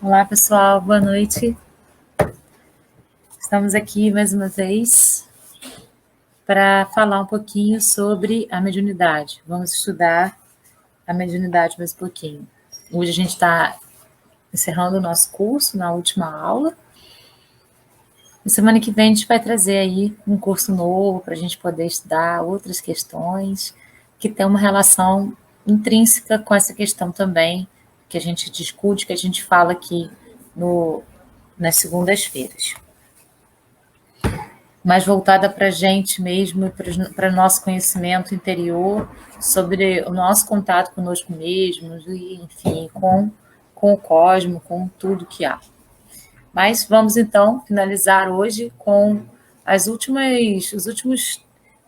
Olá, pessoal, boa noite. Estamos aqui mais uma vez para falar um pouquinho sobre a mediunidade. Vamos estudar a mediunidade mais um pouquinho. Hoje a gente está encerrando o nosso curso na última aula. E semana que vem a gente vai trazer aí um curso novo para a gente poder estudar outras questões que tem uma relação intrínseca com essa questão também que a gente discute, que a gente fala aqui nas segundas-feiras. Mais voltada para a gente mesmo, para o nosso conhecimento interior, sobre o nosso contato conosco mesmos, e, enfim, com o cosmos, com tudo que há. Mas vamos, então, finalizar hoje com os últimos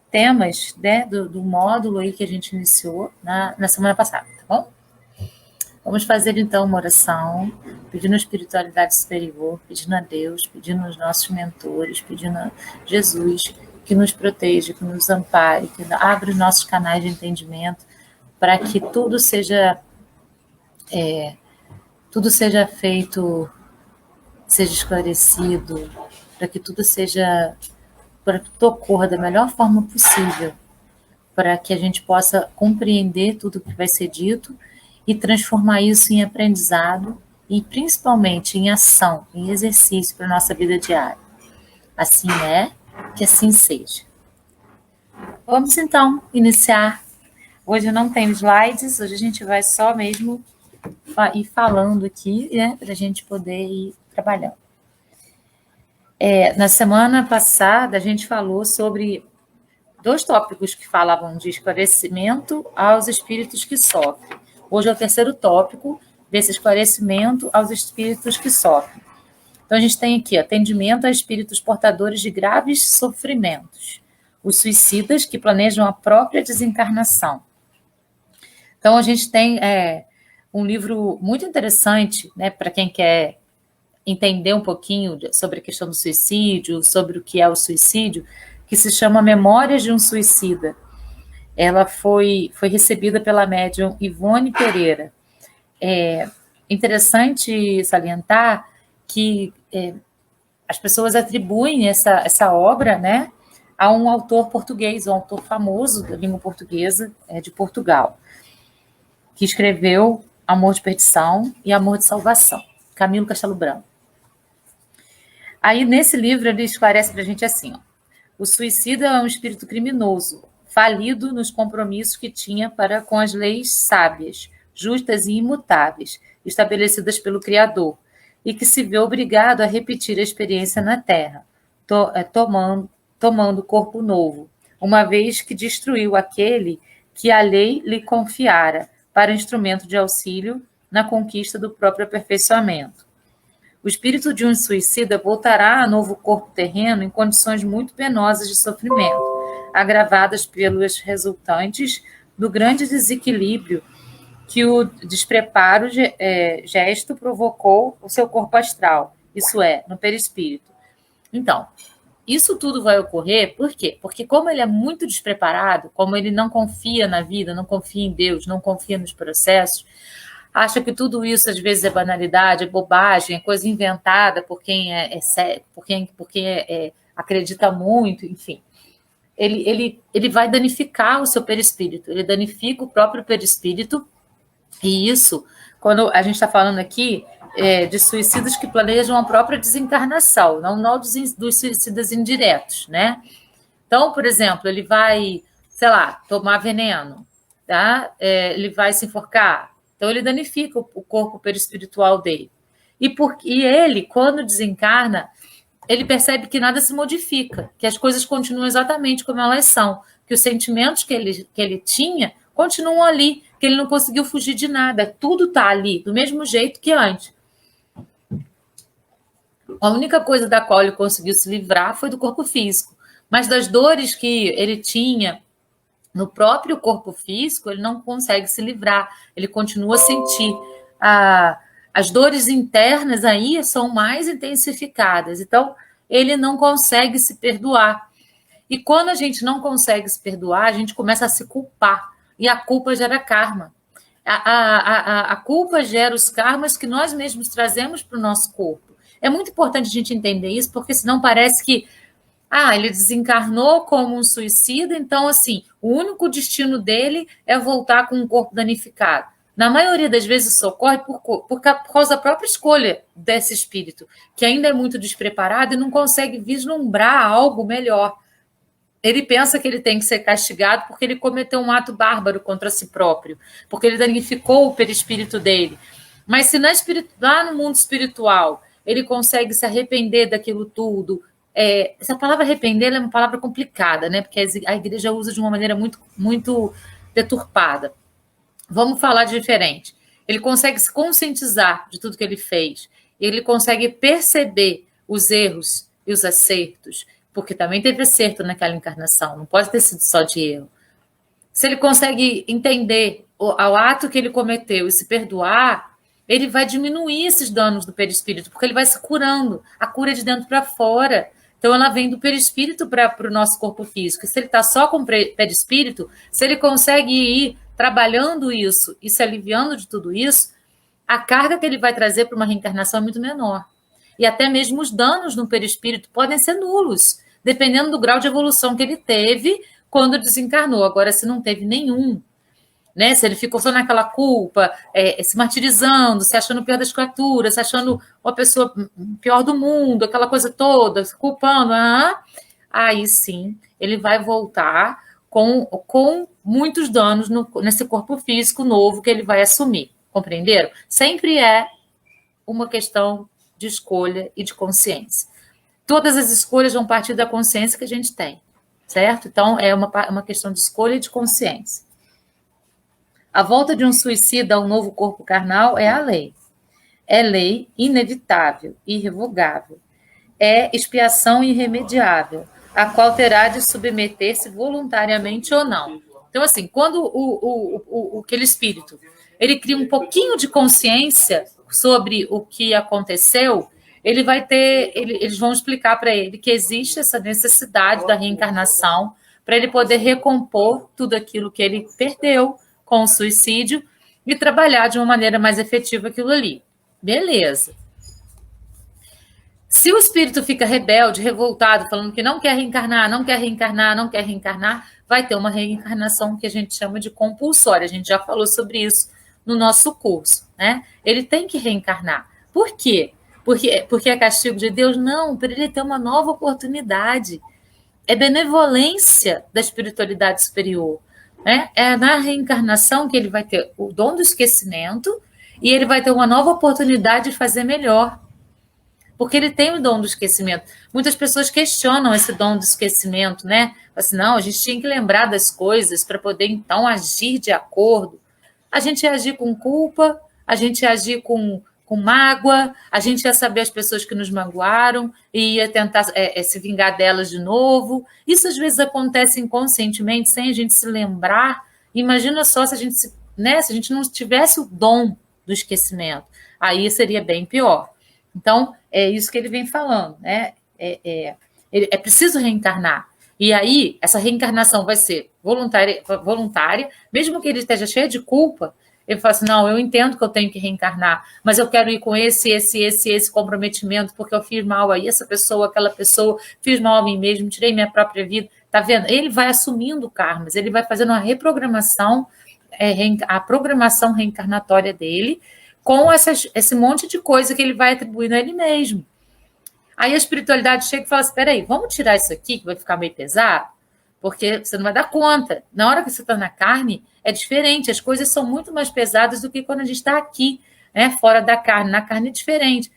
temas, né, do módulo aí que a gente iniciou na semana passada, tá bom? Vamos fazer, então, uma oração, pedindo a espiritualidade superior, pedindo a Deus, pedindo aos nossos mentores, pedindo a Jesus que nos proteja, que nos ampare, que abra os nossos canais de entendimento para que tudo seja feito, seja esclarecido, para que tudo ocorra da melhor forma possível, para que a gente possa compreender tudo que vai ser dito e transformar isso em aprendizado e principalmente em ação, em exercício para a nossa vida diária. Assim é, que assim seja. Vamos então iniciar. Hoje eu não tenho slides, hoje a gente vai só mesmo ir falando aqui, né, para a gente poder ir trabalhando. Na semana passada a gente falou sobre 2 tópicos que falavam de esclarecimento aos espíritos que sofrem. Hoje é o 3º tópico desse esclarecimento aos espíritos que sofrem. Então, a gente tem aqui atendimento a espíritos portadores de graves sofrimentos, os suicidas que planejam a própria desencarnação. Então, a gente tem um livro muito interessante, né, para quem quer entender um pouquinho sobre a questão do suicídio, sobre o que é o suicídio, que se chama Memórias de um Suicida. Ela foi recebida pela médium Ivone Pereira. É interessante salientar que as pessoas atribuem essa obra, né, a um autor português, um autor famoso da língua portuguesa de Portugal, que escreveu Amor de Perdição e Amor de Salvação, Camilo Castelo Branco. Aí, nesse livro, ele esclarece para a gente assim, ó: o suicida é um espírito criminoso, falido nos compromissos que tinha para com as leis sábias, justas e imutáveis, estabelecidas pelo Criador, e que se vê obrigado a repetir a experiência na Terra, tomando corpo novo, uma vez que destruiu aquele que a lei lhe confiara para instrumento de auxílio na conquista do próprio aperfeiçoamento. O espírito de um suicida voltará a novo corpo terreno em condições muito penosas de sofrimento, agravadas pelos resultantes do grande desequilíbrio que o despreparo gesto provocou o seu corpo astral, isso é, no perispírito. Então, isso tudo vai ocorrer, por quê? Porque como ele é muito despreparado, como ele não confia na vida, não confia em Deus, não confia nos processos, acha que tudo isso às vezes é banalidade, é bobagem, é coisa inventada por quem acredita muito, enfim. Ele vai danificar o seu perispírito, ele danifica o próprio perispírito, e isso, quando a gente está falando aqui de suicidas que planejam a própria desencarnação, não dos suicidas indiretos, né? Então, por exemplo, ele vai, sei lá, tomar veneno, tá? Ele vai se enforcar. Então, ele danifica o corpo perispiritual dele. E ele, quando desencarna, ele percebe que nada se modifica, que as coisas continuam exatamente como elas são, que os sentimentos que ele tinha continuam ali, que ele não conseguiu fugir de nada, tudo está ali, do mesmo jeito que antes. A única coisa da qual ele conseguiu se livrar foi do corpo físico, mas das dores que ele tinha no próprio corpo físico, ele não consegue se livrar, ele continua a sentir. As dores internas aí são mais intensificadas, então ele não consegue se perdoar. E quando a gente não consegue se perdoar, a gente começa a se culpar, e a culpa gera karma. A culpa gera os karmas que nós mesmos trazemos para o nosso corpo. É muito importante a gente entender isso, porque senão parece que ele desencarnou como um suicida, então, assim, o único destino dele é voltar com um corpo danificado. Na maioria das vezes isso ocorre por causa da própria escolha desse espírito, que ainda é muito despreparado e não consegue vislumbrar algo melhor. Ele pensa que ele tem que ser castigado porque ele cometeu um ato bárbaro contra si próprio, porque ele danificou o perispírito dele. Mas se lá no mundo espiritual ele consegue se arrepender daquilo tudo, essa palavra arrepender é uma palavra complicada, né? Porque a igreja usa de uma maneira muito, muito deturpada. Vamos falar de diferente. Ele consegue se conscientizar de tudo que ele fez. Ele consegue perceber os erros e os acertos, porque também teve acerto naquela encarnação, não pode ter sido só de erro. Se ele consegue entender o ato que ele cometeu e se perdoar, ele vai diminuir esses danos do perispírito, porque ele vai se curando. A cura é de dentro para fora. Então, ela vem do perispírito para o nosso corpo físico. E se ele está só com o perispírito, se ele consegue ir trabalhando isso e se aliviando de tudo isso, a carga que ele vai trazer para uma reencarnação é muito menor. E até mesmo os danos no perispírito podem ser nulos, dependendo do grau de evolução que ele teve quando desencarnou. Agora, se não teve nenhum, né? Se ele ficou só naquela culpa, se martirizando, se achando pior das criaturas, se achando uma pessoa pior do mundo, aquela coisa toda, se culpando, aí sim ele vai voltar com muitos danos nesse corpo físico novo que ele vai assumir. Compreenderam? Sempre é uma questão de escolha e de consciência. Todas as escolhas vão partir da consciência que a gente tem, certo? Então, é uma questão de escolha e de consciência. A volta de um suicida ao novo corpo carnal é a lei. É lei inevitável, irrevogável. É expiação irremediável, a qual terá de submeter-se voluntariamente ou não. Então, assim, quando aquele espírito ele cria um pouquinho de consciência sobre o que aconteceu, ele vai ter, eles vão explicar para ele que existe essa necessidade da reencarnação para ele poder recompor tudo aquilo que ele perdeu com o suicídio e trabalhar de uma maneira mais efetiva aquilo ali. Beleza. Se o espírito fica rebelde, revoltado, falando que não quer reencarnar, não quer reencarnar, não quer reencarnar, vai ter uma reencarnação que a gente chama de compulsória. A gente já falou sobre isso no nosso curso, né? Ele tem que reencarnar. Por quê? Porque é castigo de Deus? Não, para ele ter uma nova oportunidade. É benevolência da espiritualidade superior. Né? É na reencarnação que ele vai ter o dom do esquecimento e ele vai ter uma nova oportunidade de fazer melhor. Porque ele tem o dom do esquecimento. Muitas pessoas questionam esse dom do esquecimento, né? Assim, não, a gente tinha que lembrar das coisas para poder, então, agir de acordo. A gente ia agir com culpa, a gente ia agir com mágoa, a gente ia saber as pessoas que nos magoaram e ia tentar se vingar delas de novo. Isso, às vezes, acontece inconscientemente, sem a gente se lembrar. Imagina só se a gente não tivesse o dom do esquecimento. Aí seria bem pior. Então, é isso que ele vem falando, né? É preciso reencarnar. E aí, essa reencarnação vai ser voluntária, mesmo que ele esteja cheio de culpa, ele fala assim, não, eu entendo que eu tenho que reencarnar, mas eu quero ir com esse comprometimento, porque eu fiz mal a essa pessoa, aquela pessoa, fiz mal a mim mesmo, tirei minha própria vida. Tá vendo? Ele vai assumindo karmas, ele vai fazendo uma reprogramação, a programação reencarnatória dele, com esse monte de coisa que ele vai atribuindo a ele mesmo. Aí a espiritualidade chega e fala assim, peraí, vamos tirar isso aqui, que vai ficar meio pesado, porque você não vai dar conta. Na hora que você está na carne, é diferente, as coisas são muito mais pesadas do que quando a gente está aqui, né, fora da carne. Na carne é diferente.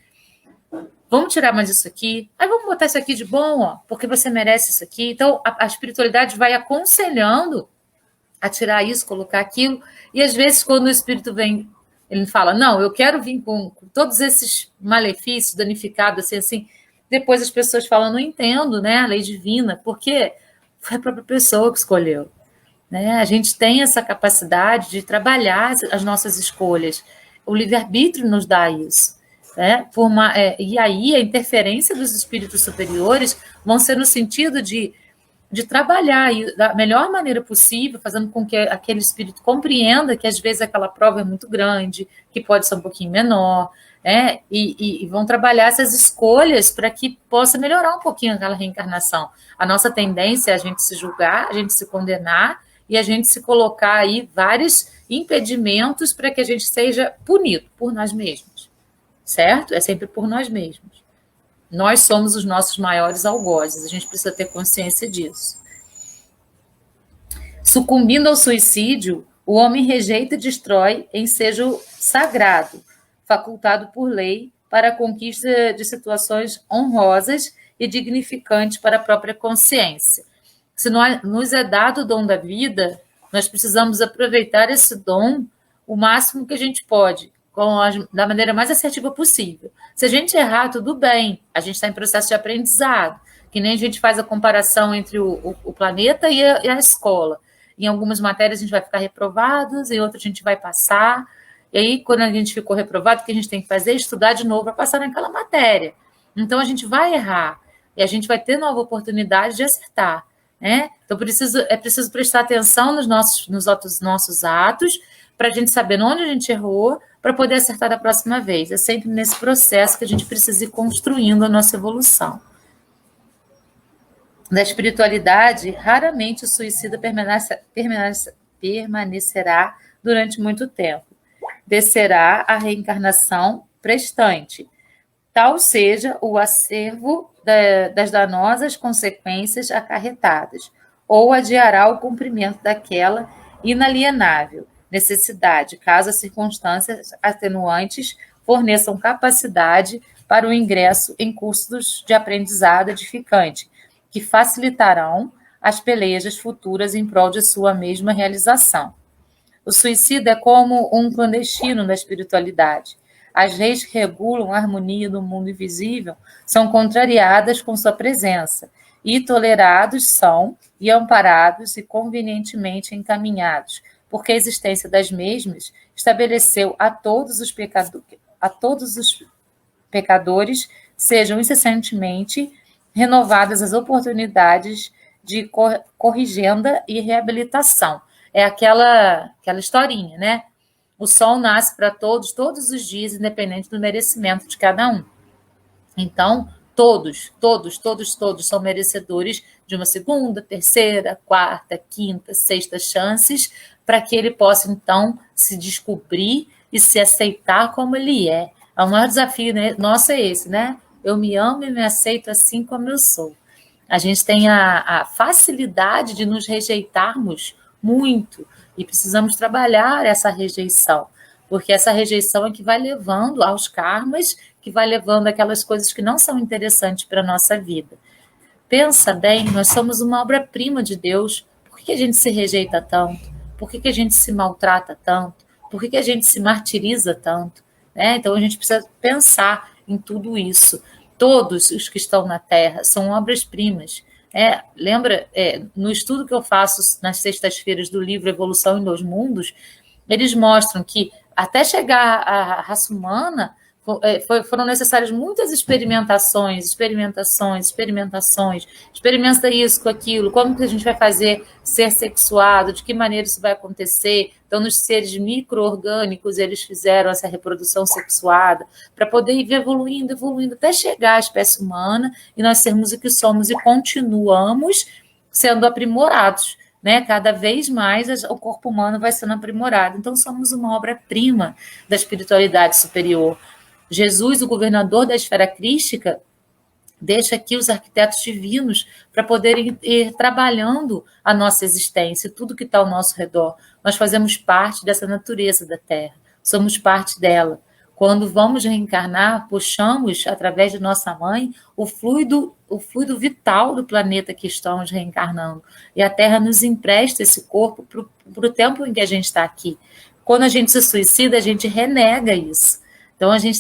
Vamos tirar mais isso aqui, aí vamos botar isso aqui de bom, ó, porque você merece isso aqui. Então, a espiritualidade vai aconselhando a tirar isso, colocar aquilo, e às vezes quando o espírito vem, ele fala, não, eu quero vir com todos esses malefícios danificados, assim, depois as pessoas falam, não entendo, né, a lei divina, porque foi a própria pessoa que escolheu. Né? A gente tem essa capacidade de trabalhar as nossas escolhas. O livre-arbítrio nos dá isso. Né? E aí a interferência dos espíritos superiores vão ser no sentido de de trabalhar e da melhor maneira possível, fazendo com que aquele espírito compreenda que às vezes aquela prova é muito grande, que pode ser um pouquinho menor, né? E vão trabalhar essas escolhas para que possa melhorar um pouquinho aquela reencarnação. A nossa tendência é a gente se julgar, a gente se condenar e a gente se colocar aí vários impedimentos para que a gente seja punido por nós mesmos, certo? É sempre por nós mesmos. Nós somos os nossos maiores algozes, a gente precisa ter consciência disso. Sucumbindo ao suicídio, o homem rejeita e destrói ensejo sagrado, facultado por lei para a conquista de situações honrosas e dignificantes para a própria consciência. Se nos é dado o dom da vida, nós precisamos aproveitar esse dom o máximo que a gente pode, da maneira mais assertiva possível. Se a gente errar, tudo bem, a gente está em processo de aprendizado, que nem a gente faz a comparação entre o planeta e a escola. Em algumas matérias a gente vai ficar reprovado, em outras a gente vai passar, e aí quando a gente ficou reprovado, o que a gente tem que fazer é estudar de novo para passar naquela matéria. Então a gente vai errar, e a gente vai ter nova oportunidade de acertar. Né? Então é preciso prestar atenção nos nossos atos, para a gente saber onde a gente errou, para poder acertar da próxima vez. É sempre nesse processo que a gente precisa ir construindo a nossa evolução. Na espiritualidade, raramente o suicida permanecerá durante muito tempo. Descerá a reencarnação prestante, tal seja o acervo das danosas consequências acarretadas, ou adiará o cumprimento daquela inalienável necessidade, caso as circunstâncias atenuantes forneçam capacidade para o ingresso em cursos de aprendizado edificante, que facilitarão as pelejas futuras em prol de sua mesma realização. O suicida é como um clandestino da espiritualidade. As leis que regulam a harmonia do mundo invisível são contrariadas com sua presença, e tolerados são, e amparados e convenientemente encaminhados, porque a existência das mesmas estabeleceu a todos os pecadores sejam incessantemente renovadas as oportunidades de corrigenda e reabilitação. É aquela historinha, né? O sol nasce para todos, todos os dias, independente do merecimento de cada um. Então, todos são merecedores de uma segunda, terceira, quarta, quinta, sexta chances, para que ele possa, então, se descobrir e se aceitar como ele é. O maior desafio, né, nosso é esse, né? Eu me amo e me aceito assim como eu sou. A gente tem a facilidade de nos rejeitarmos muito e precisamos trabalhar essa rejeição, porque essa rejeição é que vai levando aos karmas, que vai levando aquelas coisas que não são interessantes para a nossa vida. Pensa bem, nós somos uma obra-prima de Deus. Por que a gente se rejeita tanto? Por que a gente se maltrata tanto? Por que a gente se martiriza tanto? Né? Então a gente precisa pensar em tudo isso. Todos os que estão na Terra são obras-primas. Lembra, no estudo que eu faço nas sextas-feiras do livro Evolução em Dois Mundos, eles mostram que até chegar à raça humana foram necessárias muitas experimentações, experimenta isso com aquilo, como que a gente vai fazer ser sexuado, de que maneira isso vai acontecer. Então, nos seres micro-orgânicos, eles fizeram essa reprodução sexuada para poder ir evoluindo, até chegar à espécie humana e nós sermos o que somos e continuamos sendo aprimorados. Né? Cada vez mais o corpo humano vai sendo aprimorado. Então, somos uma obra-prima da espiritualidade superior. Jesus, o governador da esfera crística, deixa aqui os arquitetos divinos para poderem ir trabalhando a nossa existência, tudo que está ao nosso redor. Nós fazemos parte dessa natureza da Terra, somos parte dela. Quando vamos reencarnar, puxamos, através de nossa mãe, o fluido vital do planeta que estamos reencarnando. E a Terra nos empresta esse corpo para o tempo em que a gente está aqui. Quando a gente se suicida, a gente renega isso. Então, a gente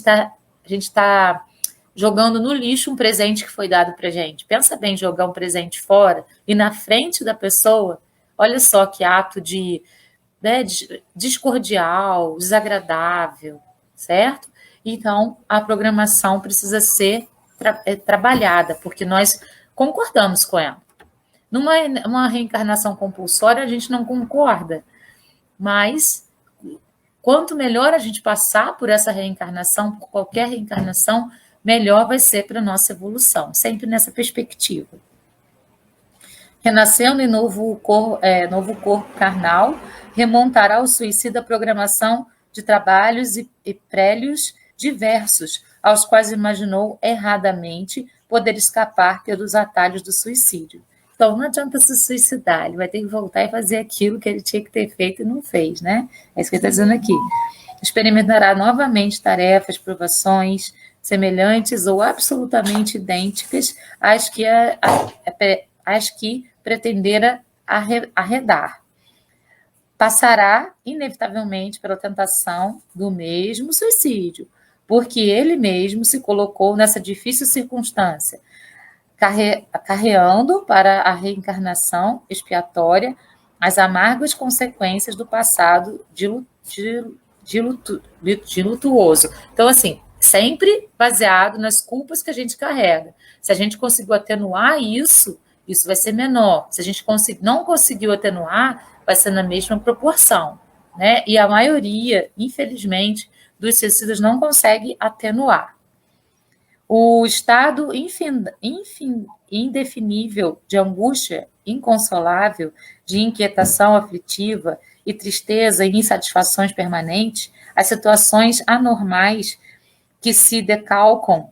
está jogando no lixo um presente que foi dado para a gente. Pensa bem, jogar um presente fora e na frente da pessoa, olha só que ato de discordial, desagradável, certo? Então, a programação precisa ser trabalhada, porque nós concordamos com ela. Numa reencarnação compulsória, a gente não concorda, mas quanto melhor a gente passar por essa reencarnação, por qualquer reencarnação, melhor vai ser para a nossa evolução, sempre nessa perspectiva. Renascendo em novo corpo carnal, remontará ao suicida a programação de trabalhos e prélios diversos, aos quais imaginou erradamente poder escapar pelos atalhos do suicídio. Então, não adianta se suicidar, ele vai ter que voltar e fazer aquilo que ele tinha que ter feito e não fez, né? É isso que ele está dizendo aqui. Experimentará novamente tarefas, provações semelhantes ou absolutamente idênticas às que pretendera arredar. Passará, inevitavelmente, pela tentação do mesmo suicídio, porque ele mesmo se colocou nessa difícil circunstância, carreando para a reencarnação expiatória as amargas consequências do passado dilutuoso. Então, assim, sempre baseado nas culpas que a gente carrega. Se a gente conseguiu atenuar isso vai ser menor. Se a gente não conseguiu atenuar, vai ser na mesma proporção, né? E a maioria, infelizmente, dos suicidas não consegue atenuar. O estado indefinível de angústia inconsolável, de inquietação aflitiva e tristeza e insatisfações permanentes, as situações anormais que se decalcam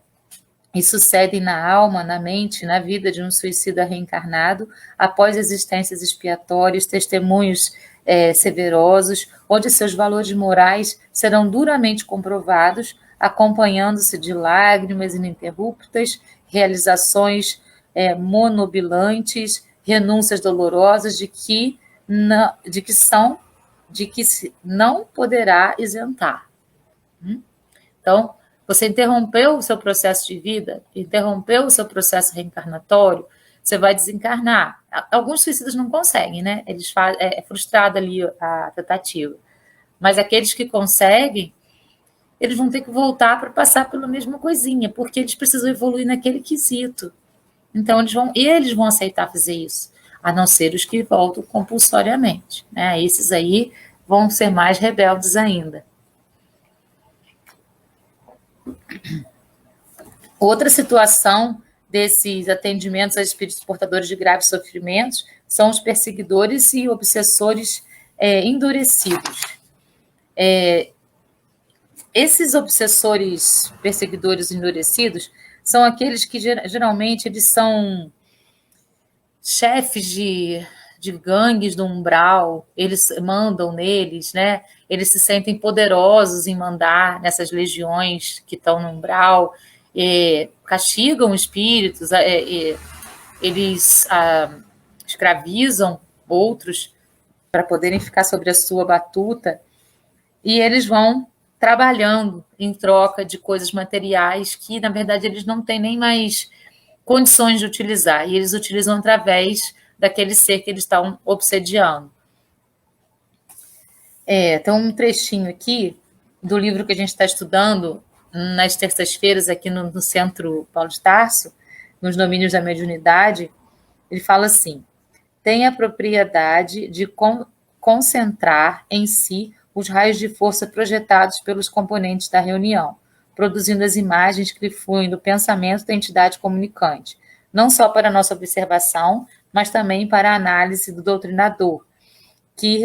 e sucedem na alma, na mente, na vida de um suicida reencarnado, após existências expiatórias, testemunhos severosos, onde seus valores morais serão duramente comprovados, acompanhando-se de lágrimas ininterruptas, realizações monobilantes, renúncias dolorosas de que não poderá isentar. Então, você interrompeu o seu processo de vida, interrompeu o seu processo reencarnatório, você vai desencarnar. Alguns suicidas não conseguem, né? É frustrada ali a tentativa. Mas aqueles que conseguem, eles vão ter que voltar para passar pela mesma coisinha, porque eles precisam evoluir naquele quesito. Então, eles vão aceitar fazer isso, a não ser os que voltam compulsoriamente, né? Esses aí vão ser mais rebeldes ainda. Outra situação desses atendimentos a espíritos portadores de graves sofrimentos são os perseguidores e obsessores endurecidos. Esses obsessores, perseguidores endurecidos, são aqueles que geralmente eles são chefes de gangues do umbral, eles mandam neles, né? Eles se sentem poderosos em mandar nessas legiões que estão no umbral, castigam espíritos, eles escravizam outros para poderem ficar sobre a sua batuta, e eles vão trabalhando em troca de coisas materiais que, na verdade, eles não têm nem mais condições de utilizar, e eles utilizam através daquele ser que eles estão obsediando. Tem um trechinho aqui do livro que a gente está estudando nas terças-feiras aqui no Centro Paulo de Tarso, nos domínios da mediunidade. Ele fala assim: tem a propriedade de concentrar em si os raios de força projetados pelos componentes da reunião, produzindo as imagens que fluem do pensamento da entidade comunicante, não só para nossa observação, mas também para a análise do doutrinador, que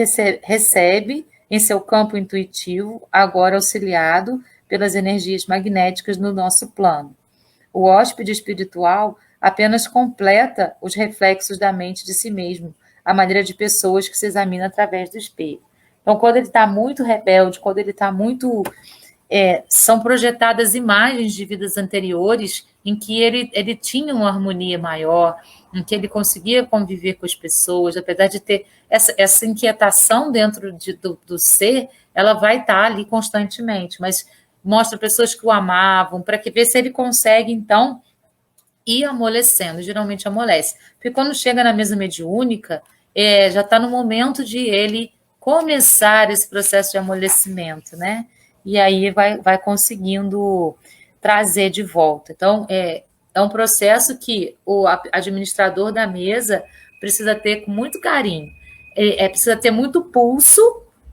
recebe em seu campo intuitivo, agora auxiliado pelas energias magnéticas no nosso plano. O hóspede espiritual apenas completa os reflexos da mente de si mesmo, à maneira de pessoas que se examinam através do espelho. Então, quando ele está muito rebelde, quando ele está muito... são projetadas imagens de vidas anteriores em que ele tinha uma harmonia maior, em que ele conseguia conviver com as pessoas, apesar de ter essa inquietação dentro do ser, ela vai estar ali constantemente, mas mostra pessoas que o amavam, para ver se ele consegue, então, ir amolecendo. Geralmente amolece. Porque quando chega na mesa mediúnica, já está no momento de ele começar esse processo de amolecimento, né? E aí vai conseguindo trazer de volta. Então, é um processo que o administrador da mesa precisa ter com muito carinho. Precisa ter muito pulso,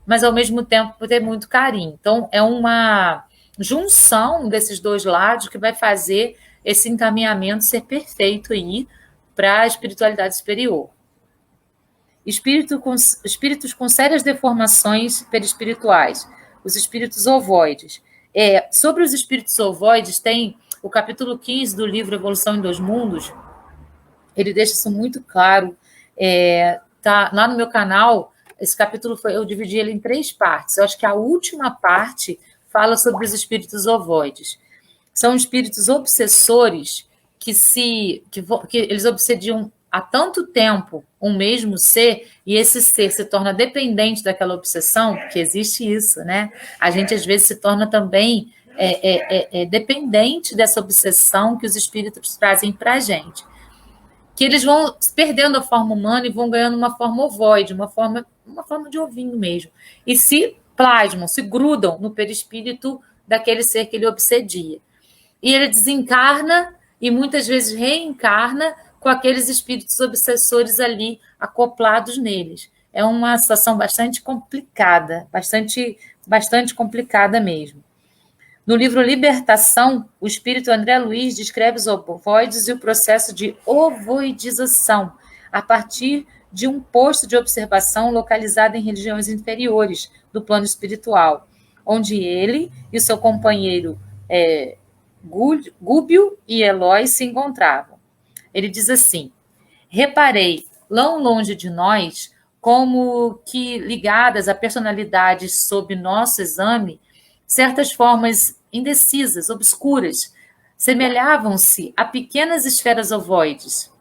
mas ao mesmo tempo ter muito carinho. Então, é uma junção desses dois lados que vai fazer esse encaminhamento ser perfeito aí para a espiritualidade superior. Espíritos com sérias deformações perispirituais, os espíritos ovoides. Sobre os espíritos ovoides, tem o capítulo 15 do livro Evolução em Dois Mundos, ele deixa isso muito claro. Tá lá no meu canal, esse capítulo eu dividi ele em 3 partes. Eu acho que a última parte fala sobre os espíritos ovoides. São espíritos obsessores que eles obsediam há tanto tempo um mesmo ser, e esse ser se torna dependente daquela obsessão, porque existe isso, né? A gente, às vezes, se torna também dependente dessa obsessão que os espíritos trazem para a gente. Que eles vão perdendo a forma humana e vão ganhando uma forma ovoide, uma forma de ovinho mesmo. E se plasmam, se grudam no perispírito daquele ser que ele obsedia. E ele desencarna e muitas vezes reencarna com aqueles espíritos obsessores ali acoplados neles. É uma situação bastante complicada, bastante complicada mesmo. No livro Libertação, o espírito André Luiz descreve os ovoides e o processo de ovoidização, a partir de um posto de observação localizado em regiões inferiores do plano espiritual, onde ele e o seu companheiro Gúbio e Eloy se encontravam. Ele diz assim: reparei, não longe de nós, como que ligadas a personalidades sob nosso exame, certas formas indecisas, obscuras, semelhavam-se a pequenas esferas ovoides,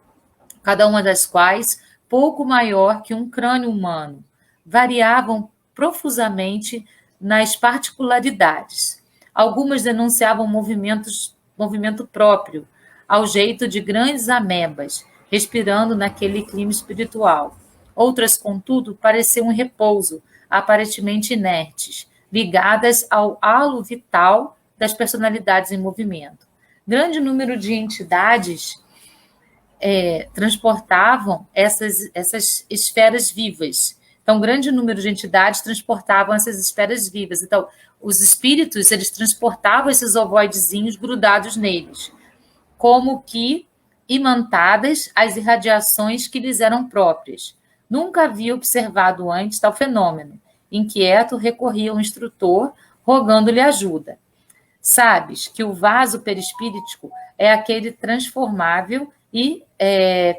cada uma das quais pouco maior que um crânio humano, variavam profusamente nas particularidades. Algumas denunciavam movimento próprio, ao jeito de grandes amebas, respirando naquele clima espiritual. Outras, contudo, pareciam em repouso, aparentemente inertes, ligadas ao halo vital das personalidades em movimento. Grande número de entidades transportavam essas esferas vivas. Então, grande número de entidades transportavam essas esferas vivas. Então, os espíritos, eles transportavam esses ovoidezinhos grudados neles, como que imantadas as irradiações que lhes eram próprias. Nunca havia observado antes tal fenômeno. Inquieto, recorria ao instrutor, rogando-lhe ajuda. Sabes que o vaso perispíritico é aquele transformável e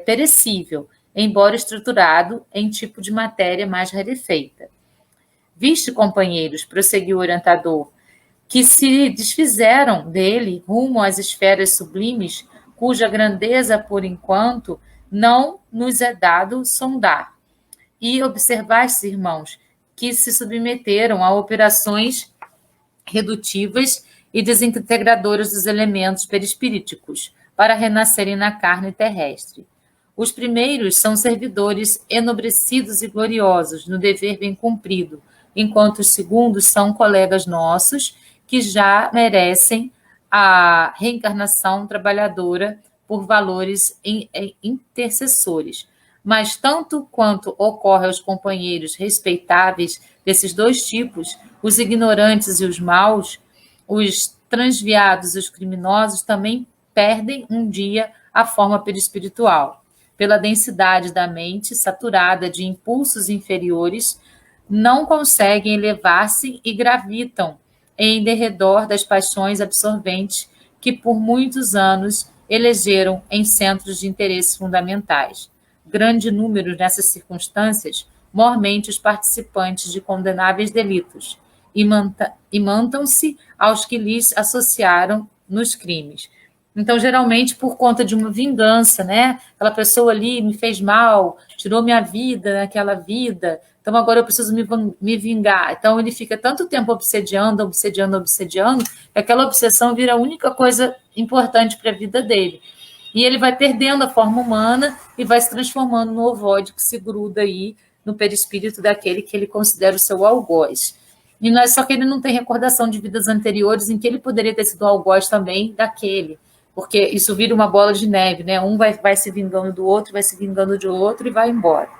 perecível, embora estruturado em tipo de matéria mais rarefeita. Viste, companheiros, prosseguiu o orientador, que se desfizeram dele rumo às esferas sublimes, cuja grandeza, por enquanto, não nos é dado sondar. E observaste, irmãos, que se submeteram a operações redutivas e desintegradoras dos elementos perispiríticos para renascerem na carne terrestre. Os primeiros são servidores enobrecidos e gloriosos no dever bem cumprido, enquanto os segundos são colegas nossos que já merecem a reencarnação trabalhadora por valores intercessores. Mas tanto quanto ocorre aos companheiros respeitáveis desses dois tipos, os ignorantes e os maus, os transviados e os criminosos também perdem um dia a forma perispiritual. Pela densidade da mente saturada de impulsos inferiores, não conseguem elevar-se e gravitam em derredor das paixões absorventes que por muitos anos elegeram em centros de interesses fundamentais. Grande número nessas circunstâncias, mormente os participantes de condenáveis delitos, imantam-se aos que lhes associaram nos crimes. Então, geralmente, por conta de uma vingança, né? Aquela pessoa ali me fez mal, tirou minha vida naquela vida, então agora eu preciso me vingar. Então, ele fica tanto tempo obsediando, que aquela obsessão vira a única coisa importante para a vida dele. E ele vai perdendo a forma humana e vai se transformando no ovoide que se gruda aí no perispírito daquele que ele considera o seu algoz. E só que ele não tem recordação de vidas anteriores em que ele poderia ter sido algoz também daquele, porque isso vira uma bola de neve, né? Um vai se vingando do outro, vai se vingando de outro e vai embora.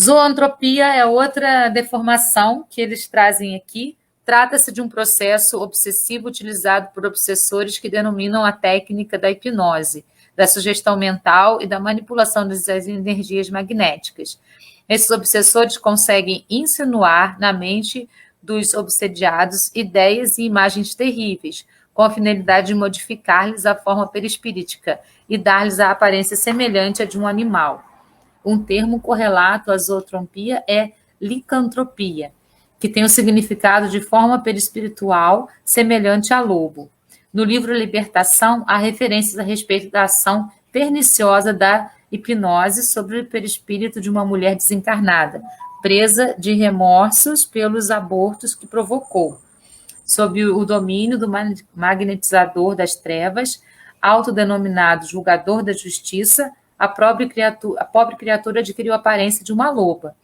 Zoantropia é outra deformação que eles trazem aqui. Trata-se de um processo obsessivo utilizado por obsessores que denominam a técnica da hipnose, da sugestão mental e da manipulação das energias magnéticas. Esses obsessores conseguem insinuar na mente dos obsediados ideias e imagens terríveis, com a finalidade de modificar-lhes a forma perispirítica e dar-lhes a aparência semelhante à de um animal. Um termo correlato à zootropia é licantropia, que tem o significado de forma perispiritual semelhante a lobo. No livro Libertação, há referências a respeito da ação perniciosa da hipnose sobre o perispírito de uma mulher desencarnada, presa de remorsos pelos abortos que provocou, sob o domínio do magnetizador das trevas, autodenominado julgador da justiça. A pobre criatura adquiriu a aparência de uma loba.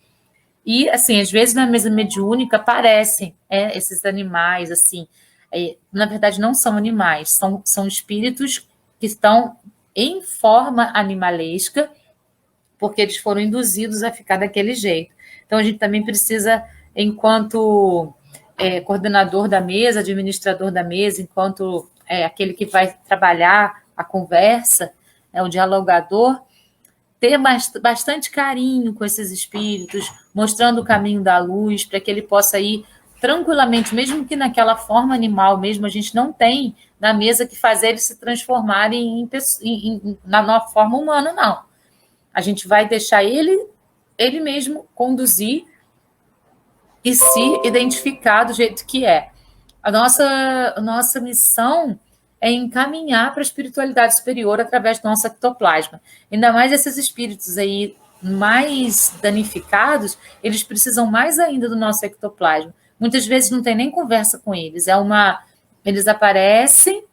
E, assim, às vezes na mesa mediúnica aparecem esses animais, assim. Na verdade, não são animais, são espíritos que estão em forma animalesca, porque eles foram induzidos a ficar daquele jeito. Então, a gente também precisa, enquanto coordenador da mesa, administrador da mesa, enquanto aquele que vai trabalhar a conversa, o dialogador, ter bastante carinho com esses espíritos, mostrando o caminho da luz, para que ele possa ir tranquilamente, mesmo que naquela forma animal mesmo, a gente não tem na mesa que fazer eles se transformarem na forma humana, não. A gente vai deixar ele mesmo conduzir e se identificar do jeito que é. A nossa missão é encaminhar para a espiritualidade superior através do nosso ectoplasma. Ainda mais esses espíritos aí mais danificados, eles precisam mais ainda do nosso ectoplasma. Muitas vezes não tem nem conversa com eles. Eles aparecem,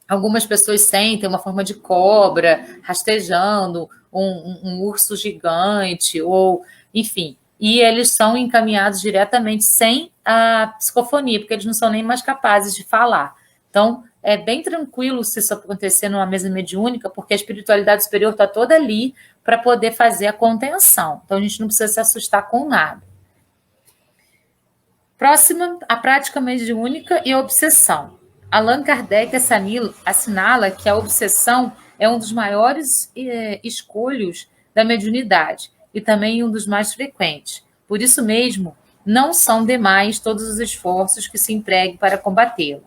algumas pessoas sentem uma forma de cobra, rastejando, um urso gigante, ou enfim. E eles são encaminhados diretamente sem a psicofonia, porque eles não são nem mais capazes de falar. Então, é bem tranquilo se isso acontecer numa mesa mediúnica, porque a espiritualidade superior está toda ali para poder fazer a contenção. Então, a gente não precisa se assustar com nada. Próxima, a prática mediúnica e a obsessão. Allan Kardec assinala que a obsessão é um dos maiores escolhos da mediunidade e também um dos mais frequentes. Por isso mesmo, não são demais todos os esforços que se empreguem para combatê-la.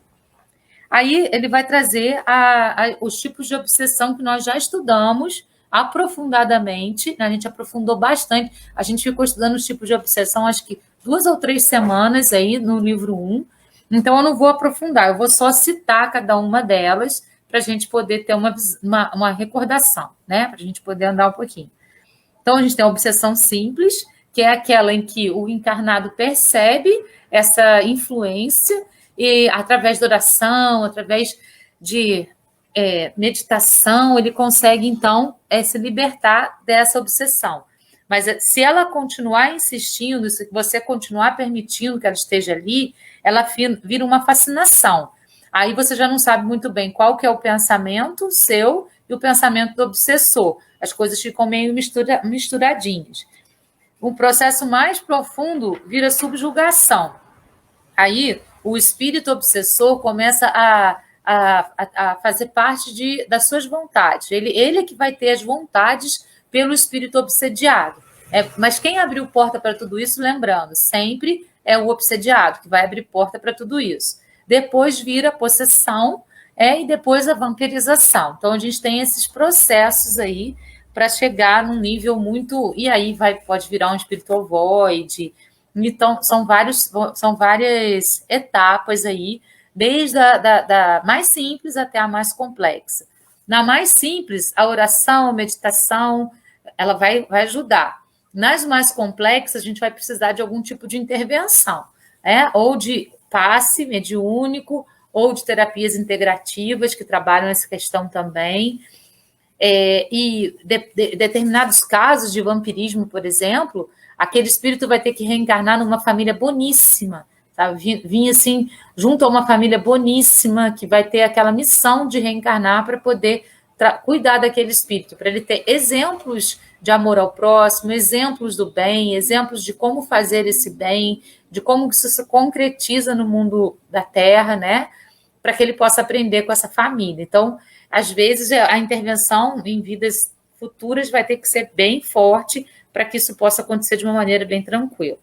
Aí ele vai trazer os tipos de obsessão que nós já estudamos aprofundadamente, a gente aprofundou bastante, a gente ficou estudando os tipos de obsessão, acho que 2 ou 3 semanas aí no livro 1, então eu não vou aprofundar, eu vou só citar cada uma delas para a gente poder ter uma recordação, né? Para a gente poder andar um pouquinho. Então, a gente tem a obsessão simples, que é aquela em que o encarnado percebe essa influência e, através da oração, através de meditação, ele consegue, então, se libertar dessa obsessão. Mas se ela continuar insistindo, se você continuar permitindo que ela esteja ali, ela vira uma fascinação. Aí você já não sabe muito bem qual que é o pensamento seu e o pensamento do obsessor. As coisas ficam meio misturadinhas. Um processo mais profundo vira subjugação. Aí o espírito obsessor começa a fazer parte das suas vontades. Ele é que vai ter as vontades pelo espírito obsediado. Mas quem abriu porta para tudo isso, lembrando, sempre é o obsediado que vai abrir porta para tudo isso. Depois vira a possessão e depois a vampirização. Então, a gente tem esses processos aí para chegar num nível muito... E aí pode virar um espírito ovoide. Então, são várias etapas aí, desde da mais simples até a mais complexa. Na mais simples, a oração, a meditação, ela vai ajudar. Nas mais complexas, a gente vai precisar de algum tipo de intervenção, ou de passe mediúnico, ou de terapias integrativas, que trabalham essa questão também. E determinados casos de vampirismo, por exemplo, aquele espírito vai ter que reencarnar numa família boníssima, tá? Vim assim, junto a uma família boníssima, que vai ter aquela missão de reencarnar para poder cuidar daquele espírito, para ele ter exemplos de amor ao próximo, exemplos do bem, exemplos de como fazer esse bem, de como isso se concretiza no mundo da Terra, né? Para que ele possa aprender com essa família. Então, às vezes, a intervenção em vidas futuras vai ter que ser bem forte para que isso possa acontecer de uma maneira bem tranquila.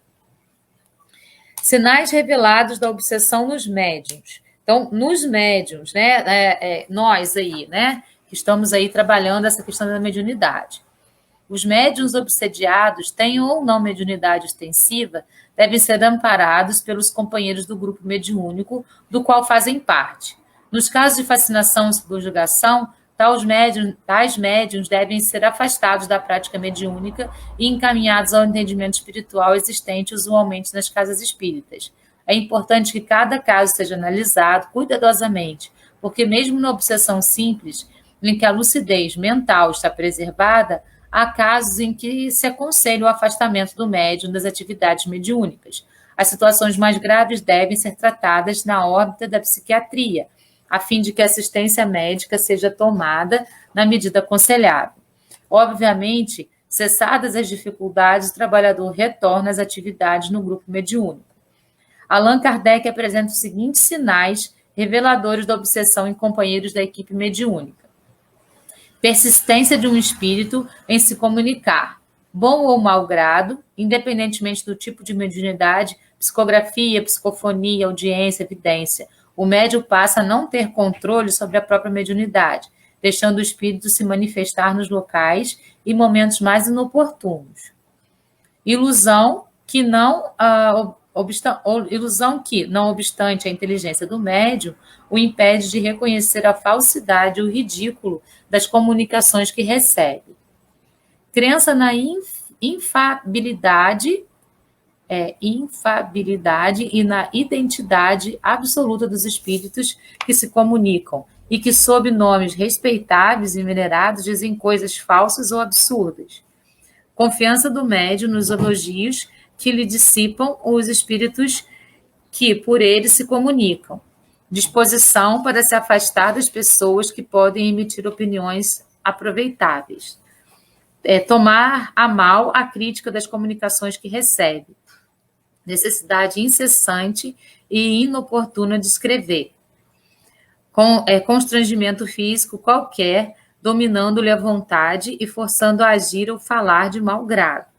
Sinais revelados da obsessão nos médiuns. Então, nos médiuns, né, nós aí, né, que estamos aí trabalhando essa questão da mediunidade. Os médiuns obsediados, tenham ou não mediunidade extensiva, devem ser amparados pelos companheiros do grupo mediúnico, do qual fazem parte. Nos casos de fascinação e subjugação, tais médiuns devem ser afastados da prática mediúnica e encaminhados ao entendimento espiritual existente usualmente nas casas espíritas. É importante que cada caso seja analisado cuidadosamente, porque mesmo na obsessão simples, em que a lucidez mental está preservada, há casos em que se aconselha o afastamento do médium das atividades mediúnicas. As situações mais graves devem ser tratadas na órbita da psiquiatria, a fim de que a assistência médica seja tomada na medida aconselhável. Obviamente, cessadas as dificuldades, o trabalhador retorna às atividades no grupo mediúnico. Allan Kardec apresenta os seguintes sinais reveladores da obsessão em companheiros da equipe mediúnica. Persistência de um espírito em se comunicar, bom ou mau grado, independentemente do tipo de mediunidade, psicografia, psicofonia, audiência, evidência. O médium passa a não ter controle sobre a própria mediunidade, deixando o espírito se manifestar nos locais e momentos mais inoportunos. Ilusão que, não obstante a inteligência do médium, o impede de reconhecer a falsidade e o ridículo das comunicações que recebe. Crença na infabilidade e na identidade absoluta dos espíritos que se comunicam e que, sob nomes respeitáveis e venerados, dizem coisas falsas ou absurdas. Confiança do médium nos elogios que lhe dissipam os espíritos que por ele se comunicam. Disposição para se afastar das pessoas que podem emitir opiniões aproveitáveis. Tomar a mal a crítica das comunicações que recebe. Necessidade incessante e inoportuna de escrever. Constrangimento físico qualquer, dominando-lhe a vontade e forçando a agir ou falar de mau grado.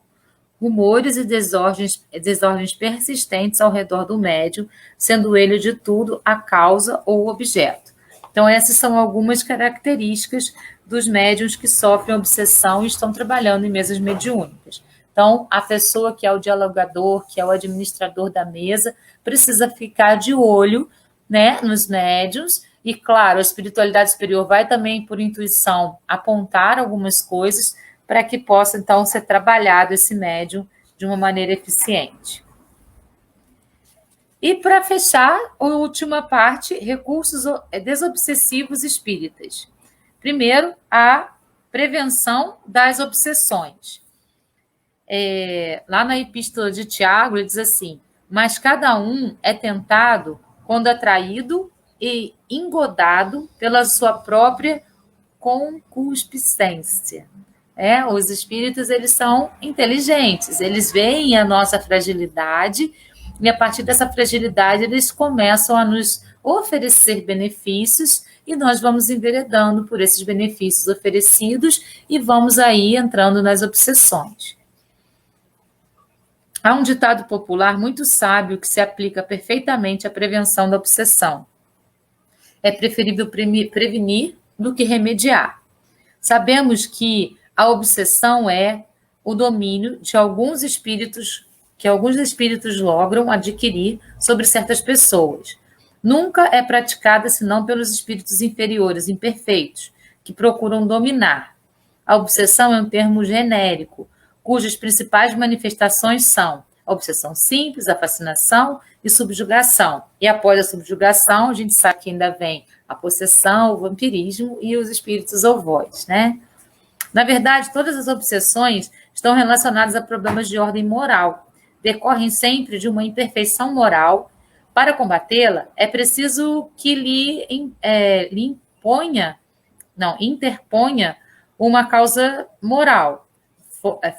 Rumores e desordens persistentes ao redor do médium, sendo ele de tudo a causa ou objeto. Então, essas são algumas características dos médiuns que sofrem obsessão e estão trabalhando em mesas mediúnicas. Então, a pessoa que é o dialogador, que é o administrador da mesa, precisa ficar de olho, né, nos médiuns. E, claro, a espiritualidade superior vai também, por intuição, apontar algumas coisas para que possa, então, ser trabalhado esse médium de uma maneira eficiente. E, para fechar, a última parte, recursos desobsessivos espíritas. Primeiro, a prevenção das obsessões. Lá na Epístola de Tiago, ele diz assim: mas cada um é tentado quando atraído e engodado pela sua própria concupiscência. Os espíritos, eles são inteligentes, eles veem a nossa fragilidade e, a partir dessa fragilidade, eles começam a nos oferecer benefícios e nós vamos enveredando por esses benefícios oferecidos e vamos aí entrando nas obsessões. Há um ditado popular muito sábio que se aplica perfeitamente à prevenção da obsessão. É preferível prevenir do que remediar. Sabemos que a obsessão é o domínio de alguns espíritos, que alguns espíritos logram adquirir sobre certas pessoas. Nunca é praticada senão pelos espíritos inferiores, imperfeitos, que procuram dominar. A obsessão é um termo genérico, cujas principais manifestações são a obsessão simples, a fascinação e subjugação. E após a subjugação, a gente sabe que ainda vem a possessão, o vampirismo e os espíritos ovoides, né? Na verdade, todas as obsessões estão relacionadas a problemas de ordem moral. Decorrem sempre de uma imperfeição moral, Para combatê-la, é preciso que interponha uma causa moral,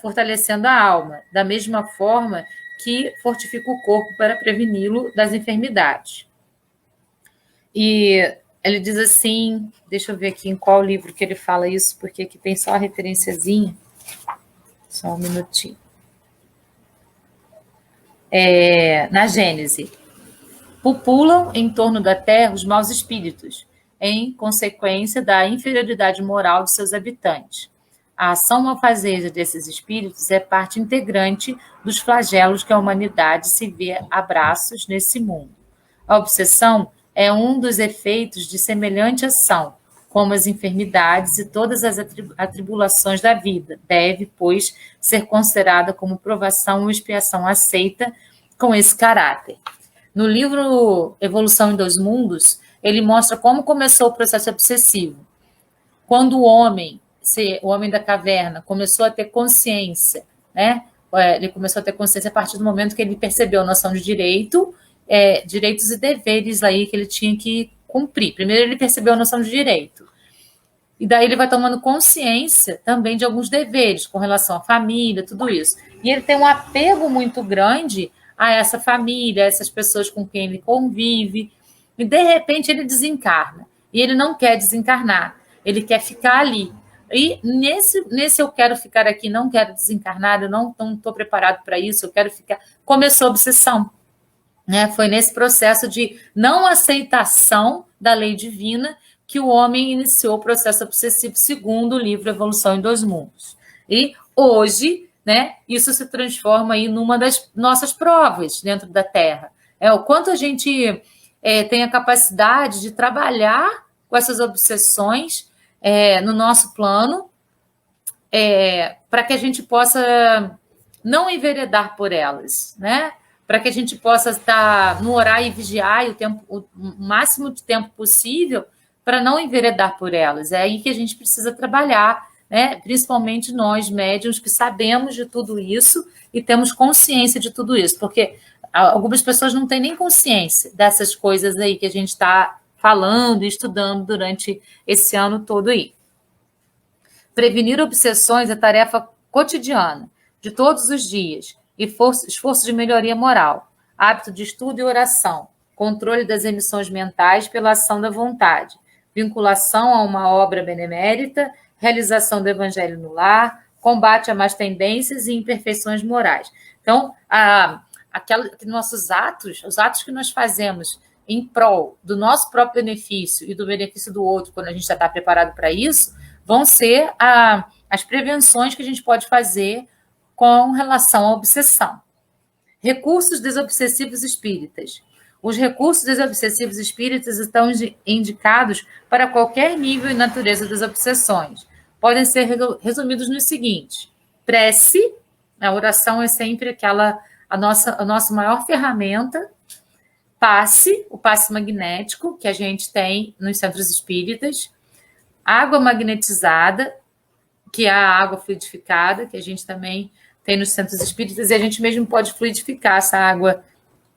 fortalecendo a alma, da mesma forma que fortifica o corpo para preveni-lo das enfermidades. E ele diz assim, deixa eu ver aqui em qual livro que ele fala isso, porque aqui tem só a referenciazinha. Só um minutinho. Na Gênese. Pupulam em torno da terra os maus espíritos, em consequência da inferioridade moral de seus habitantes. A ação malfazeja desses espíritos é parte integrante dos flagelos que a humanidade se vê a braços nesse mundo. A obsessão é um dos efeitos de semelhante ação, como as enfermidades e todas as atribulações da vida. Deve, pois, ser considerada como provação ou expiação aceita com esse caráter. No livro Evolução em Dois Mundos, ele mostra como começou o processo obsessivo. Quando o homem da caverna, começou a ter consciência, né? Ele começou a ter consciência a partir do momento que ele percebeu a noção de direitos e deveres aí que ele tinha que cumprir. Primeiro ele percebeu a noção de direito. E daí ele vai tomando consciência também de alguns deveres com relação à família, tudo isso. E ele tem um apego muito grande a essa família, a essas pessoas com quem ele convive. E, de repente, ele desencarna. E ele não quer desencarnar. Ele quer ficar ali. E nesse eu quero ficar aqui, não quero desencarnar, eu não estou preparado para isso, eu quero ficar... Começou a obsessão. Né? Foi nesse processo de não aceitação da lei divina que o homem iniciou o processo obsessivo, segundo o livro Evolução em Dois Mundos. E hoje, né, isso se transforma aí numa das nossas provas dentro da Terra. O quanto a gente tem a capacidade de trabalhar com essas obsessões no nosso plano, para que a gente possa não enveredar por elas, né? Para que a gente possa estar no orar e vigiar o máximo de tempo possível para não enveredar por elas. É aí que a gente precisa trabalhar, né? Principalmente nós, médiuns, que sabemos de tudo isso e temos consciência de tudo isso, porque algumas pessoas não têm nem consciência dessas coisas aí que a gente está falando e estudando durante esse ano todo aí. Prevenir obsessões é tarefa cotidiana, de todos os dias, e esforço de melhoria moral, hábito de estudo e oração, controle das emissões mentais pela ação da vontade, vinculação a uma obra benemérita, realização do evangelho no lar, combate a más tendências e imperfeições morais. Então, nossos atos, os atos que nós fazemos em prol do nosso próprio benefício e do benefício do outro, quando a gente já está preparado para isso, vão ser as prevenções que a gente pode fazer com relação à obsessão. Recursos desobsessivos espíritas. Os recursos desobsessivos espíritas estão indicados para qualquer nível e natureza das obsessões. Podem ser resumidos no seguinte: prece, a oração é sempre a nossa maior ferramenta. Passe, o passe magnético, que a gente tem nos centros espíritas. Água magnetizada, que é a água fluidificada, que a gente também tem nos centros espíritas, e a gente mesmo pode fluidificar essa água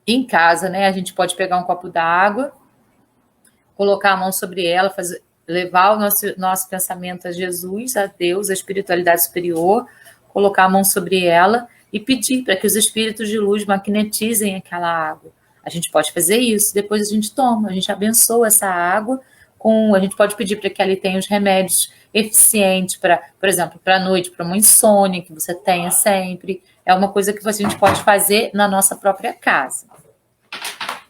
em casa, né? A gente pode pegar um copo d'água, colocar a mão sobre ela, levar o nosso pensamento a Jesus, a Deus, a espiritualidade superior, colocar a mão sobre ela e pedir para que os espíritos de luz magnetizem aquela água. A gente pode fazer isso, depois a gente toma, a gente abençoa essa água, a gente pode pedir para que ali tenha os remédios eficientes, por exemplo, para a noite, para uma insônia que você tenha sempre. É uma coisa que a gente pode fazer na nossa própria casa.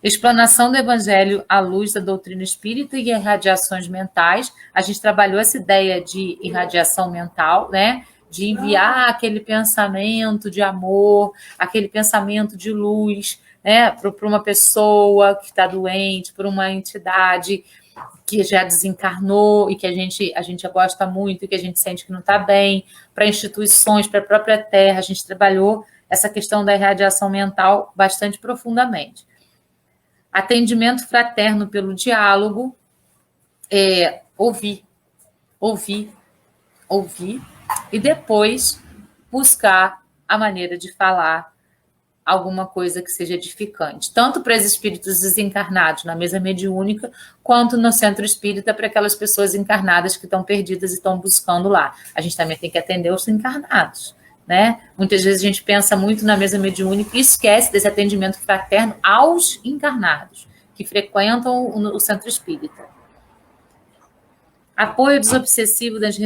Explanação do Evangelho à luz da doutrina espírita e irradiações mentais. A gente trabalhou essa ideia de irradiação mental, né? De enviar aquele pensamento de amor, aquele pensamento de luz, né? Para uma pessoa que está doente, para uma entidade que já desencarnou e que a gente gosta muito e que a gente sente que não está bem, para instituições, para a própria Terra. A gente trabalhou essa questão da irradiação mental bastante profundamente. Atendimento fraterno pelo diálogo, ouvir, e depois buscar a maneira de falar alguma coisa que seja edificante, tanto para os espíritos desencarnados na mesa mediúnica, quanto no centro espírita para aquelas pessoas encarnadas que estão perdidas e estão buscando lá. A gente também tem que atender os encarnados, né? Muitas vezes a gente pensa muito na mesa mediúnica e esquece desse atendimento fraterno aos encarnados que frequentam o centro espírita. Apoio desobsessivo das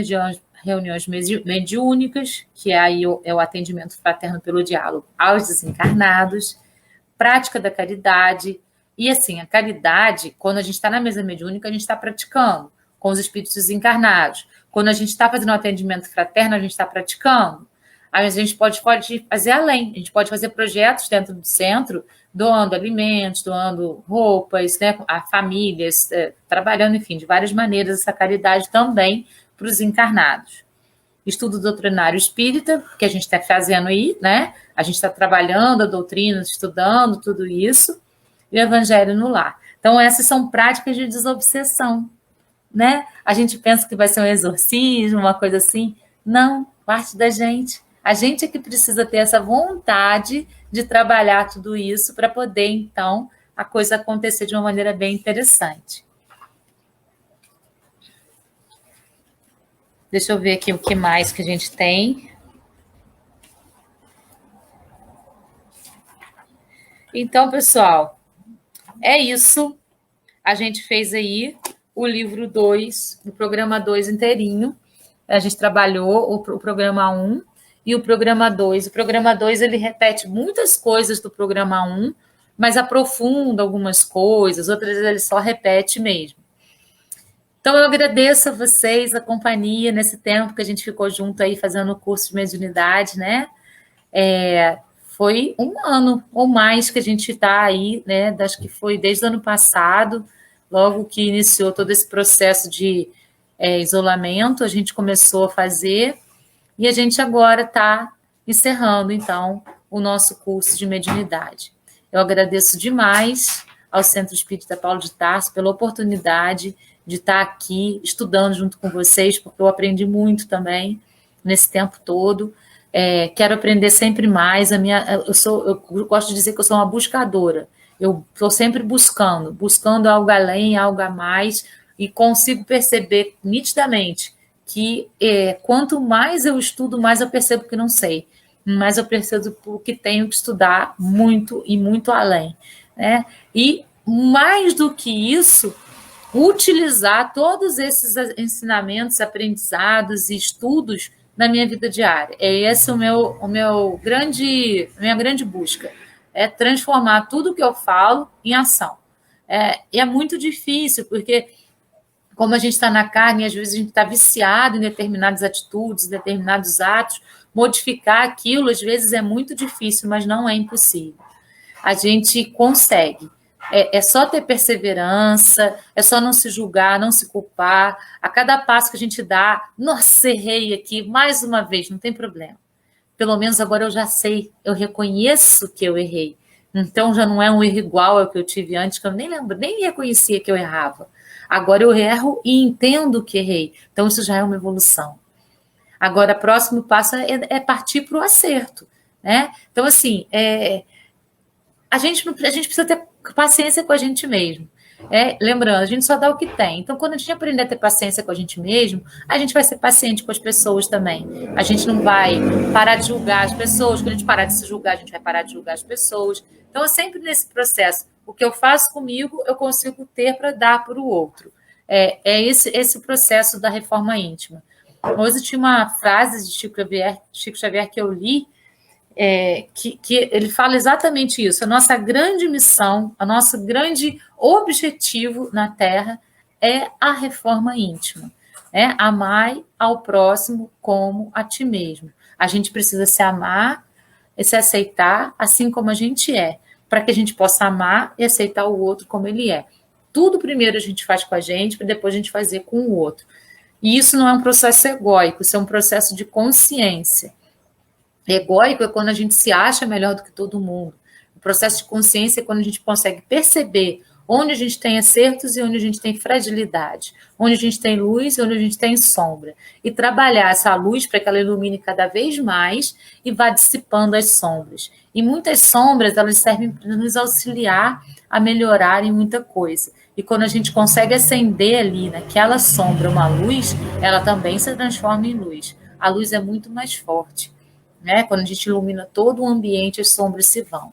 reuniões mediúnicas, que aí é o atendimento fraterno pelo diálogo aos desencarnados, prática da caridade. E assim, a caridade, quando a gente está na mesa mediúnica, a gente está praticando com os espíritos desencarnados. Quando a gente está fazendo um atendimento fraterno, a gente está praticando. Aí a gente pode fazer além, a gente pode fazer projetos dentro do centro, doando alimentos, doando roupas, né, a famílias, trabalhando, enfim, de várias maneiras essa caridade também para os encarnados. Estudo doutrinário espírita, que a gente está fazendo aí, né? A gente está trabalhando a doutrina, estudando tudo isso, e o evangelho no lar. Então, essas são práticas de desobsessão, né? A gente pensa que vai ser um exorcismo, uma coisa assim. Não, parte da gente. A gente é que precisa ter essa vontade de trabalhar tudo isso para poder, então, a coisa acontecer de uma maneira bem interessante. Deixa eu ver aqui o que mais que a gente tem. Então, pessoal, é isso. A gente fez aí o livro 2, o programa 2 inteirinho. A gente trabalhou o programa 1 e o programa 2. O programa 2, ele repete muitas coisas do programa 1, mas aprofunda algumas coisas, outras ele só repete mesmo. Então, eu agradeço a vocês, a companhia, nesse tempo que a gente ficou junto aí fazendo o curso de mediunidade, né? Foi um ano ou mais que a gente está aí, né? Acho que foi desde o ano passado, logo que iniciou todo esse processo de isolamento, a gente começou a fazer, e a gente agora está encerrando, então, o nosso curso de mediunidade. Eu agradeço demais ao Centro Espírita Paulo de Tarso pela oportunidade de estar aqui estudando junto com vocês, porque eu aprendi muito também nesse tempo todo. Quero aprender sempre mais. Eu gosto de dizer que eu sou uma buscadora. Eu estou sempre buscando algo além, algo a mais, e consigo perceber nitidamente que quanto mais eu estudo, mais eu percebo que não sei, mais eu percebo que tenho que estudar muito e muito além, né? E mais do que isso, utilizar todos esses ensinamentos, aprendizados e estudos na minha vida diária. Esse a minha grande busca, é transformar tudo que eu falo em ação. E é muito difícil, porque como a gente está na carne, às vezes a gente está viciado em determinadas atitudes, em determinados atos, modificar aquilo, às vezes é muito difícil, mas não é impossível. A gente consegue. É só ter perseverança, é só não se julgar, não se culpar. A cada passo que a gente dá, nossa, errei aqui, mais uma vez, não tem problema. Pelo menos agora eu já sei, eu reconheço que eu errei. Então já não é um erro igual ao que eu tive antes, que eu nem lembro, nem reconhecia que eu errava. Agora eu erro e entendo que errei. Então isso já é uma evolução. Agora, o próximo passo é partir para o acerto, né? Então, assim, a gente precisa ter paciência com a gente mesmo. Lembrando, a gente só dá o que tem. Então, quando a gente aprender a ter paciência com a gente mesmo, a gente vai ser paciente com as pessoas também. A gente não vai parar de julgar as pessoas. Quando a gente parar de se julgar, a gente vai parar de julgar as pessoas. Então, é sempre nesse processo. O que eu faço comigo, eu consigo ter para dar para o outro. Esse processo da reforma íntima. Hoje tinha uma frase de Chico Xavier que eu li, que ele fala exatamente isso. A nossa grande missão, o nosso grande objetivo na Terra é a reforma íntima. Amai ao próximo como a ti mesmo. A gente precisa se amar e se aceitar assim como a gente é, para que a gente possa amar e aceitar o outro como ele é. Tudo primeiro a gente faz com a gente, para depois a gente fazer com o outro. E isso não é um processo egóico, isso é um processo de consciência. Egóico é quando a gente se acha melhor do que todo mundo. O processo de consciência é quando a gente consegue perceber onde a gente tem acertos e onde a gente tem fragilidade, onde a gente tem luz e onde a gente tem sombra. E trabalhar essa luz para que ela ilumine cada vez mais e vá dissipando as sombras. E muitas sombras, elas servem para nos auxiliar a melhorar em muita coisa. E quando a gente consegue acender ali naquela sombra uma luz, ela também se transforma em luz. A luz é muito mais forte, né? Quando a gente ilumina todo o ambiente, as sombras se vão.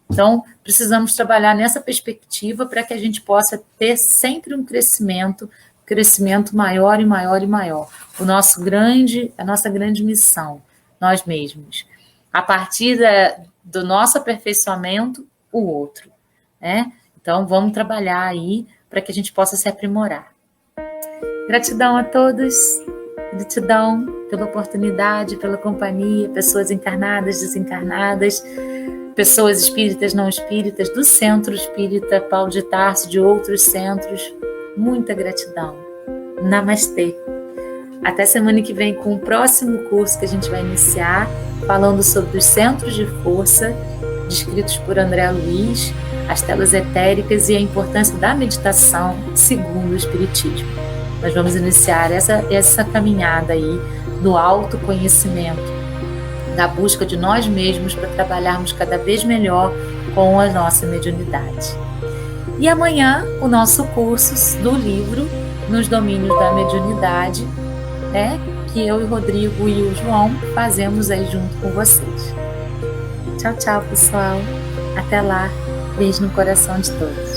Então, precisamos trabalhar nessa perspectiva para que a gente possa ter sempre um crescimento maior e maior e maior. A nossa grande missão, nós mesmos. A partir do nosso aperfeiçoamento, o outro, né? Então, vamos trabalhar aí para que a gente possa se aprimorar. Gratidão a todos, gratidão pela oportunidade, pela companhia, pessoas encarnadas, desencarnadas, pessoas espíritas, não espíritas, do Centro Espírita Paulo de Tarso, de outros centros. Muita gratidão. Namastê. Até semana que vem com o próximo curso que a gente vai iniciar, falando sobre os centros de força, descritos por André Luiz, as telas etéricas e a importância da meditação segundo o Espiritismo. Nós vamos iniciar essa caminhada aí no autoconhecimento, da busca de nós mesmos para trabalharmos cada vez melhor com a nossa mediunidade. E amanhã, o nosso curso do livro Nos Domínios da Mediunidade, né, que eu e o Rodrigo e o João fazemos aí junto com vocês. Tchau, tchau, pessoal. Até lá. Beijo no coração de todos.